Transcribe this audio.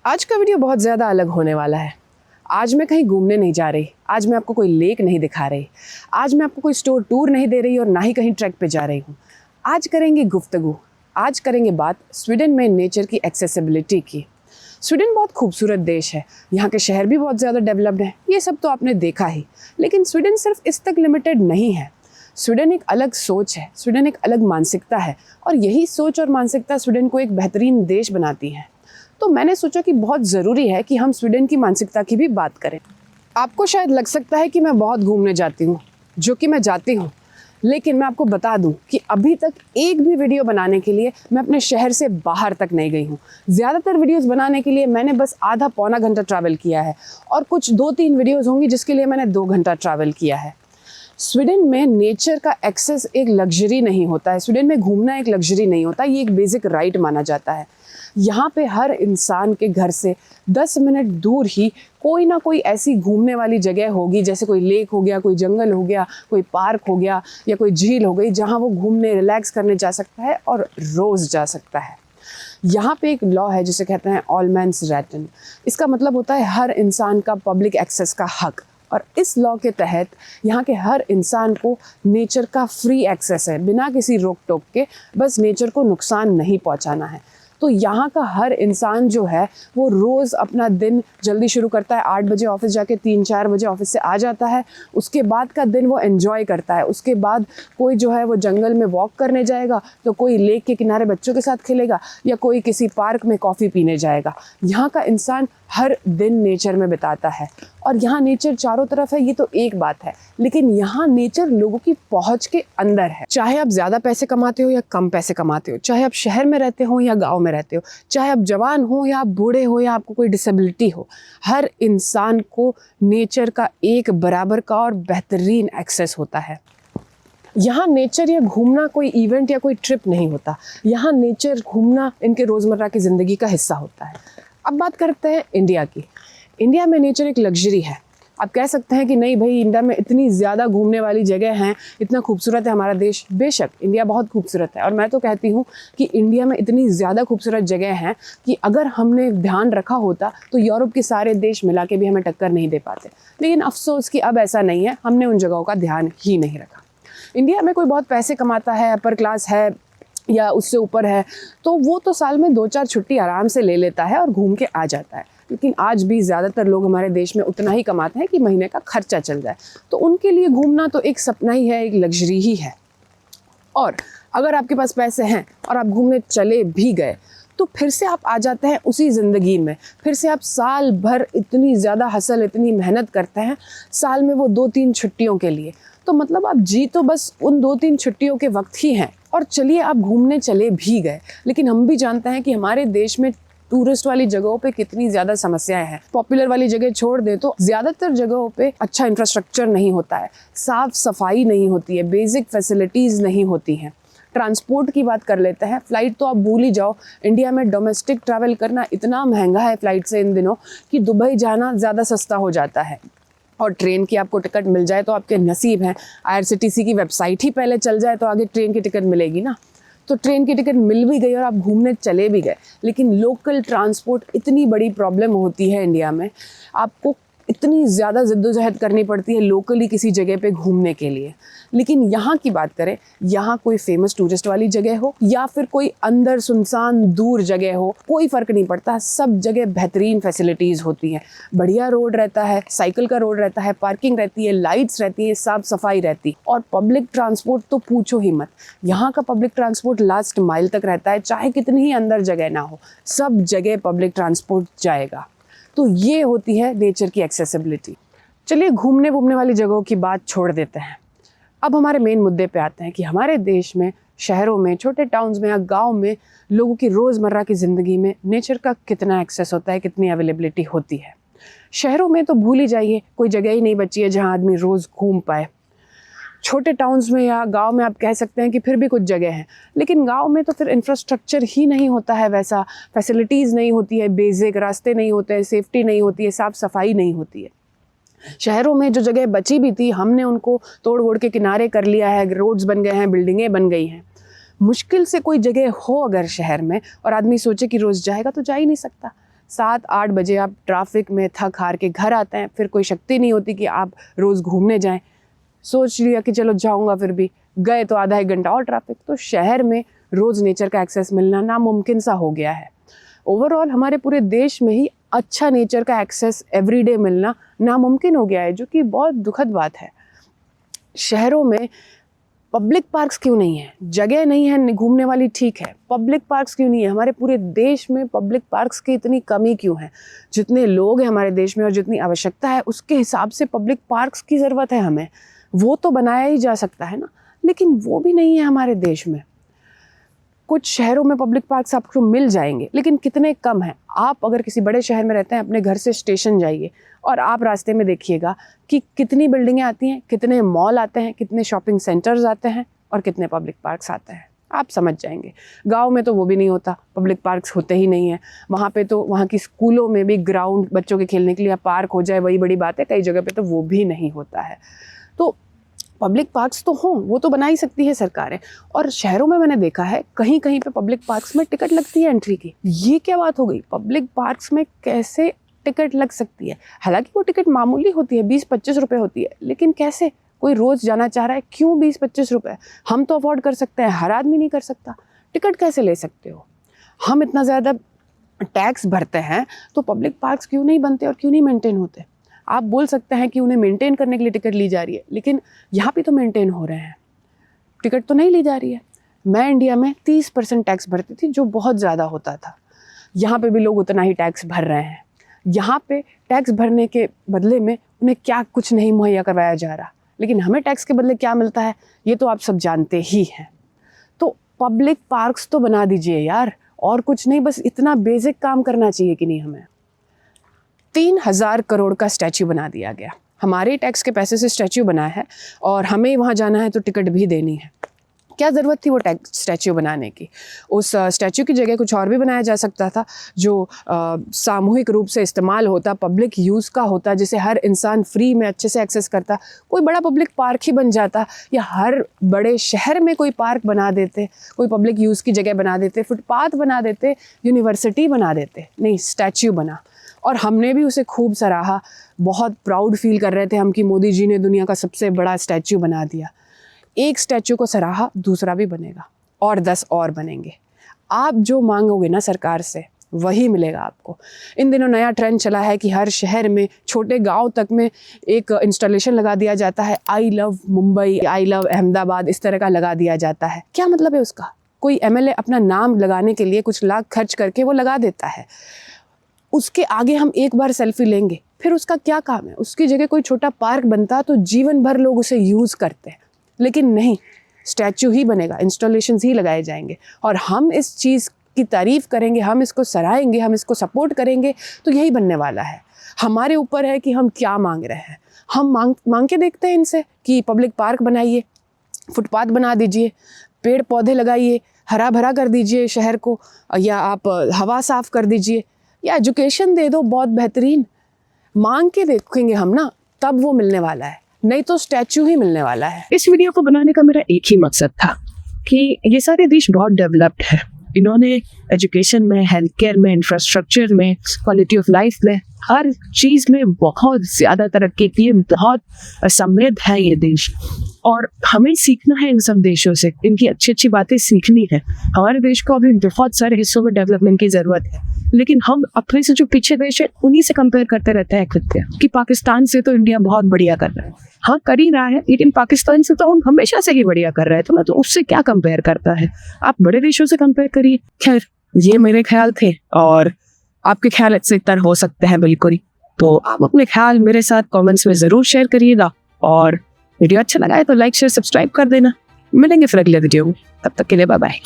आज का वीडियो बहुत ज़्यादा अलग होने वाला है। आज मैं कहीं घूमने नहीं जा रही, आज मैं आपको कोई लेक नहीं दिखा रही, आज मैं आपको कोई स्टोर टूर नहीं दे रही और ना ही कहीं ट्रैक पे जा रही हूँ। आज करेंगे गुफ्तगू, आज करेंगे बात स्वीडन में नेचर की एक्सेसिबिलिटी की। स्वीडन बहुत खूबसूरत देश है, यहाँ के शहर भी बहुत ज़्यादा डेवलप्ड हैं, ये सब तो आपने देखा ही। लेकिन स्वीडन सिर्फ इस तक लिमिटेड नहीं है। स्वीडन एक अलग सोच है, स्वीडन एक अलग मानसिकता है और यही सोच और मानसिकता स्वीडन को एक बेहतरीन देश बनाती है। तो मैंने सोचा कि बहुत ज़रूरी है कि हम स्वीडन की मानसिकता की भी बात करें। आपको शायद लग सकता है कि मैं बहुत घूमने जाती हूँ, जो कि मैं जाती हूँ, लेकिन मैं आपको बता दूं कि अभी तक एक भी वीडियो बनाने के लिए मैं अपने शहर से बाहर तक नहीं गई हूँ। ज़्यादातर वीडियोस बनाने के लिए मैंने बस आधा पौना घंटा ट्रैवल किया है और कुछ 2-3 वीडियोस होंगी जिसके लिए मैंने 2 घंटा ट्रैवल किया है। स्वीडन में नेचर का एक्सेस एक लग्जरी नहीं होता है, स्वीडन में घूमना एक लग्जरी नहीं होता, ये एक बेसिक राइट माना जाता है। यहाँ पे हर इंसान के घर से 10 मिनट दूर ही कोई ना कोई ऐसी घूमने वाली जगह होगी, जैसे कोई लेक हो गया, कोई जंगल हो गया, कोई पार्क हो गया या कोई झील हो गई, जहाँ वो घूमने रिलैक्स करने जा सकता है और रोज़ जा सकता है। यहाँ पे एक लॉ है जिसे कहते हैं ऑल मैन्स रैटन। इसका मतलब होता है हर इंसान का पब्लिक एक्सेस का हक, और इस लॉ के तहत यहाँ के हर इंसान को नेचर का फ्री एक्सेस है, बिना किसी रोक टोक के, बस नेचर को नुकसान नहीं पहुँचाना है। तो यहाँ का हर इंसान जो है वो रोज़ अपना दिन जल्दी शुरू करता है, 8 बजे ऑफिस जाके 3-4 बजे ऑफिस से आ जाता है। उसके बाद का दिन वो एंजॉय करता है। उसके बाद कोई जो है वो जंगल में वॉक करने जाएगा, तो कोई लेक के किनारे बच्चों के साथ खेलेगा या कोई किसी पार्क में कॉफ़ी पीने जाएगा। यहाँ का इंसान हर दिन नेचर में बिताता है और यहाँ नेचर चारों तरफ है, ये तो एक बात है, लेकिन यहाँ नेचर लोगों की पहुँच के अंदर है। चाहे आप ज़्यादा पैसे कमाते हो या कम पैसे कमाते हो, चाहे आप शहर में रहते हो या गाँव में रहते हो, चाहे आप जवान हो या आप बूढ़े हो या आपको कोई डिसेबिलिटी हो, हर इंसान को नेचर का एक बराबर का और बेहतरीन एक्सेस होता है। यहाँ नेचर या घूमना कोई इवेंट या कोई ट्रिप नहीं होता, यहाँ नेचर घूमना इनके रोज़मर्रा की ज़िंदगी का हिस्सा होता है। अब बात करते हैं इंडिया की। इंडिया में नेचर एक लग्जरी है। आप कह सकते हैं कि नहीं भाई, इंडिया में इतनी ज़्यादा घूमने वाली जगह हैं, इतना खूबसूरत है हमारा देश। बेशक इंडिया बहुत खूबसूरत है और मैं तो कहती हूँ कि इंडिया में इतनी ज़्यादा खूबसूरत जगह हैं कि अगर हमने ध्यान रखा होता तो यूरोप के सारे देश मिला के भी हमें टक्कर नहीं दे पाते। लेकिन अफसोस कि अब ऐसा नहीं है, हमने उन जगहों का ध्यान ही नहीं रखा। इंडिया में कोई बहुत पैसे कमाता है, अपर क्लास है या उससे ऊपर है, तो वो तो साल में 2-4 छुट्टी आराम से ले लेता है और घूम के आ जाता है। लेकिन आज भी ज़्यादातर लोग हमारे देश में उतना ही कमाते हैं कि महीने का खर्चा चल जाए, तो उनके लिए घूमना तो एक सपना ही है, एक लग्जरी ही है। और अगर आपके पास पैसे हैं और आप घूमने चले भी गए तो फिर से आप आ जाते हैं उसी ज़िंदगी में, फिर से आप साल भर इतनी ज़्यादा हसल, इतनी मेहनत करते हैं साल में वो 2-3 छुट्टियों के लिए। तो मतलब आप जी तो बस उन 2-3 छुट्टियों के वक्त ही हैं। और चलिए आप घूमने चले भी गए, लेकिन हम भी जानते हैं कि हमारे देश में टूरिस्ट वाली जगहों पे कितनी ज़्यादा समस्याएं हैं। पॉपुलर वाली जगह छोड़ दे तो ज़्यादातर जगहों पे अच्छा इंफ्रास्ट्रक्चर नहीं होता है, साफ़ सफाई नहीं होती है, बेसिक फैसिलिटीज़ नहीं होती हैं। ट्रांसपोर्ट की बात कर लेते हैं, फ़्लाइट तो आप भूल ही जाओ। इंडिया में डोमेस्टिक ट्रैवल करना इतना महंगा है फ़्लाइट से इन दिनों कि दुबई जाना ज़्यादा सस्ता हो जाता है। और ट्रेन की आपको टिकट मिल जाए तो आपके नसीब हैं। IRCTC की वेबसाइट ही पहले चल जाए तो आगे ट्रेन की टिकट मिलेगी ना। तो ट्रेन की टिकट मिल भी गई और आप घूमने चले भी गए, लेकिन लोकल ट्रांसपोर्ट इतनी बड़ी प्रॉब्लम होती है इंडिया में। आपको इतनी ज़्यादा जद्दोजहद करनी पड़ती है लोकली किसी जगह पे घूमने के लिए। लेकिन यहाँ की बात करें, यहाँ कोई फेमस टूरिस्ट वाली जगह हो या फिर कोई अंदर सुनसान दूर जगह हो, कोई फ़र्क नहीं पड़ता, सब जगह बेहतरीन फैसिलिटीज़ होती हैं। बढ़िया रोड रहता है, साइकिल का रोड रहता है, पार्किंग रहती है, लाइट्स रहती है, साफ़ सफाई रहती, और पब्लिक ट्रांसपोर्ट तो पूछो ही मत। यहाँ का पब्लिक ट्रांसपोर्ट लास्ट माइल तक रहता है, चाहे कितनी ही अंदर जगह ना हो, सब जगह पब्लिक ट्रांसपोर्ट जाएगा। तो ये होती है नेचर की एक्सेसिबिलिटी। चलिए घूमने वूमने वाली जगहों की बात छोड़ देते हैं, अब हमारे मेन मुद्दे पे आते हैं कि हमारे देश में, शहरों में, छोटे टाउन्स में या गांव में लोगों की रोज़मर्रा की ज़िंदगी में नेचर का कितना एक्सेस होता है, कितनी अवेलेबिलिटी होती है। शहरों में तो भूल ही जाइए, कोई जगह ही नहीं बची है जहाँ आदमी रोज़ घूम पाए। छोटे टाउन्स में या गांव में आप कह सकते हैं कि फिर भी कुछ जगह है, लेकिन गांव में तो फिर इंफ्रास्ट्रक्चर ही नहीं होता है, वैसा फैसिलिटीज़ नहीं होती है, बेसिक रास्ते नहीं होते हैं, सेफ्टी नहीं होती है, साफ़ सफाई नहीं होती है। शहरों में जो जगह बची भी थी हमने उनको तोड़ वोड़ के किनारे कर लिया है, रोड्स बन गए हैं, बिल्डिंगें बन गई हैं। मुश्किल से कोई जगह हो अगर शहर में और आदमी सोचे कि रोज़ जाएगा तो जा ही नहीं सकता। 7-8 बजे आप ट्रैफिक में थक हार के घर आते हैं, फिर कोई शक्ति नहीं होती कि आप रोज़ घूमने जाएं। सोच लिया कि चलो जाऊंगा, फिर भी गए तो आधा 1 घंटा और ट्रैफिक। तो शहर में रोज़ नेचर का एक्सेस मिलना नामुमकिन सा हो गया है। ओवरऑल हमारे पूरे देश में ही अच्छा नेचर का एक्सेस एवरीडे मिलना नामुमकिन हो गया है, जो कि बहुत दुखद बात है। शहरों में पब्लिक पार्क्स क्यों नहीं है? जगह नहीं है घूमने वाली, ठीक है, पब्लिक पार्क्स क्यों नहीं है? हमारे पूरे देश में पब्लिक पार्क्स की इतनी कमी क्यों है? जितने लोग हैं हमारे देश में और जितनी आवश्यकता है उसके हिसाब से पब्लिक पार्क्स की ज़रूरत है हमें। वो तो बनाया ही जा सकता है ना, लेकिन वो भी नहीं है हमारे देश में। कुछ शहरों में पब्लिक पार्क्स आपको मिल जाएंगे, लेकिन कितने कम हैं। आप अगर किसी बड़े शहर में रहते हैं, अपने घर से स्टेशन जाइए और आप रास्ते में देखिएगा कि कितनी बिल्डिंगें आती हैं, कितने मॉल आते हैं, कितने शॉपिंग सेंटर्स आते हैं और कितने पब्लिक पार्क्स आते हैं। आप समझ जाएंगे। गांव में तो वो भी नहीं होता, पब्लिक पार्क्स होते ही नहीं हैं। वहाँ पे तो वहाँ की स्कूलों में भी ग्राउंड बच्चों के खेलने के लिए पार्क हो जाए वही बड़ी बात है। कई जगह पे तो वो भी नहीं होता है। तो पब्लिक पार्क्स तो हों, वो तो बना ही सकती है सरकारें। और शहरों में मैंने देखा है कहीं कहीं पे पब्लिक पार्क्स में टिकट लगती है एंट्री की। ये क्या बात हो गई? पब्लिक पार्क्स में कैसे टिकट लग सकती है? हालांकि वो टिकट मामूली होती है, 20-25 रुपये होती है, लेकिन कैसे? कोई रोज़ जाना चाह रहा है, क्यों 20-25 रुपये? हम तो अफोर्ड कर सकते हैं, हर आदमी नहीं कर सकता। टिकट कैसे ले सकते हो? हम इतना ज़्यादा टैक्स भरते हैं तो पब्लिक पार्क्स क्यों नहीं बनते और क्यों नहीं मेंटेन होते? आप बोल सकते हैं कि उन्हें मेंटेन करने के लिए टिकट ली जा रही है, लेकिन यहाँ पे तो मेंटेन हो रहे हैं, टिकट तो नहीं ली जा रही है। मैं इंडिया में 30% टैक्स भरती थी, जो बहुत ज़्यादा होता था। यहाँ पे भी लोग उतना ही टैक्स भर रहे हैं। यहाँ पे टैक्स भरने के बदले में उन्हें क्या कुछ नहीं मुहैया करवाया जा रहा, लेकिन हमें टैक्स के बदले क्या मिलता है ये तो आप सब जानते ही हैं। तो पब्लिक पार्क्स तो बना दीजिए यार, और कुछ नहीं, बस इतना बेसिक काम करना चाहिए कि नहीं हमें। 3000 करोड़ का स्टैच्यू बना दिया गया, हमारे टैक्स के पैसे से स्टैच्यू बना है और हमें वहाँ जाना है तो टिकट भी देनी है। क्या ज़रूरत थी वो स्टैच्यू बनाने की? उस स्टैच्यू की जगह कुछ और भी बनाया जा सकता था जो सामूहिक रूप से इस्तेमाल होता, पब्लिक यूज़ का होता, जिसे हर इंसान फ्री में अच्छे से एक्सेस करता। कोई बड़ा पब्लिक पार्क ही बन जाता, या हर बड़े शहर में कोई पार्क बना देते, कोई पब्लिक यूज़ की जगह बना देते, फुटपाथ बना देते, यूनिवर्सिटी बना देते। नहीं, स्टैच्यू बना और हमने भी उसे खूब सराहा, बहुत प्राउड फील कर रहे थे हम कि मोदी जी ने दुनिया का सबसे बड़ा स्टैच्यू बना दिया। एक स्टैच्यू को सराहा, दूसरा भी बनेगा और 10 और बनेंगे। आप जो मांगोगे ना सरकार से वही मिलेगा आपको। इन दिनों नया ट्रेंड चला है कि हर शहर में, छोटे गांव तक में एक इंस्टॉलेशन लगा दिया जाता है, I love Mumbai, I love Ahmedabad, इस तरह का लगा दिया जाता है। क्या मतलब है उसका? कोई एमएलए अपना नाम लगाने के लिए कुछ लाख खर्च करके वो लगा देता है, उसके आगे हम एक बार सेल्फी लेंगे, फिर उसका क्या काम है? उसकी जगह कोई छोटा पार्क बनता तो जीवन भर लोग उसे यूज़ करते, लेकिन नहीं, स्टैच्यू ही बनेगा, इंस्टॉलेशंस ही लगाए जाएंगे और हम इस चीज़ की तारीफ़ करेंगे, हम इसको सराहेंगे, हम इसको सपोर्ट करेंगे, तो यही बनने वाला है। हमारे ऊपर है कि हम क्या मांग रहे हैं। हम मांग के देखते हैं इनसे कि पब्लिक पार्क बनाइए, फुटपाथ बना दीजिए, पेड़ पौधे लगाइए, हरा भरा कर दीजिए शहर को, या आप हवा साफ़ कर दीजिए, या एजुकेशन दे दो बहुत बेहतरीन। मांग के देखेंगे हम ना, तब वो मिलने वाला है, नहीं तो स्टैच्यू ही मिलने वाला है। इस वीडियो को बनाने का मेरा एक ही मकसद था कि ये सारे देश बहुत डेवलप्ड है, इन्होंने एजुकेशन में, हेल्थ केयर में, इंफ्रास्ट्रक्चर में, क्वालिटी ऑफ लाइफ में, हर चीज़ में बहुत ज़्यादा तरक्की की है, बहुत समृद्ध है ये देश और हमें सीखना है इन सब देशों से, इनकी अच्छी अच्छी बातें सीखनी है। हमारे देश को अभी बहुत सारे हिस्सों में डेवलपमेंट की ज़रूरत है, लेकिन हम अपने से जो पीछे देश है उन्हीं से कंपेयर करते रहते हैं खुद के कि पाकिस्तान से तो इंडिया बहुत बढ़िया कर रहा है। हाँ, कर ही रहा है, लेकिन पाकिस्तान से तो हम हमेशा से ही बढ़िया कर रहे हैं, तो ना तो उससे क्या कंपेयर करता है? आप बड़े देशों से कंपेयर करिए। खैर, ये मेरे ख्याल थे और आपके ख्याल इससे इतर हो सकते हैं बिल्कुल, तो आप अपने ख्याल मेरे साथ कमेंट्स में ज़रूर शेयर करिएगा और वीडियो अच्छा लगा है तो लाइक शेयर सब्सक्राइब कर देना। मिलेंगे फिर अगले वीडियो में, तब तक के लिए बाय बाय।